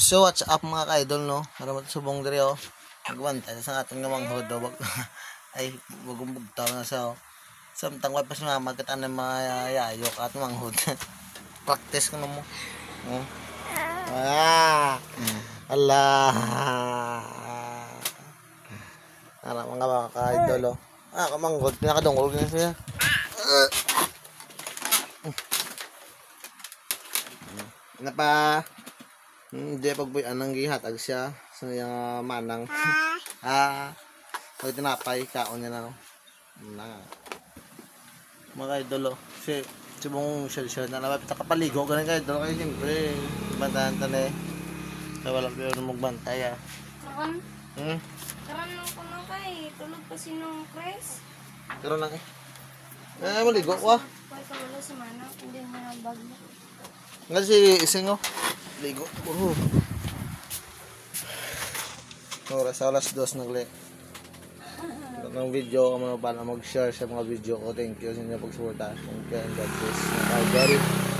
So what's up mga ka-idol no? Maramot subong diri oh. Magwantay sa aton nga manghod do. Ay bugumbugtaw na sa oh. Samtang wa pa si mama kat ana mga yayok at manghod. Practice ko mo. Oh. Allah. Ara mga ka-idol oh. Kamanghod pinakadungog na siya. Napa hindi pagboy anang gihatag siya sa yung manang pag tinapay kaon niya na no na mga idolo si mong shell na napapit kapaligo ganun ka idolo kasi siyempre bantahan tala kaya wala pero magbantay Karan nung kuno kay tulog pa sinong Chris. karon lang maligo ko Kaya wala si mana hindi na bagyo. Nga si ising oh. Ligo. Oras 2 nagle. Ng video ko mga para mag-share sa mga video ko. Thank you sa inyo pagsuporta. Thank you and God bless.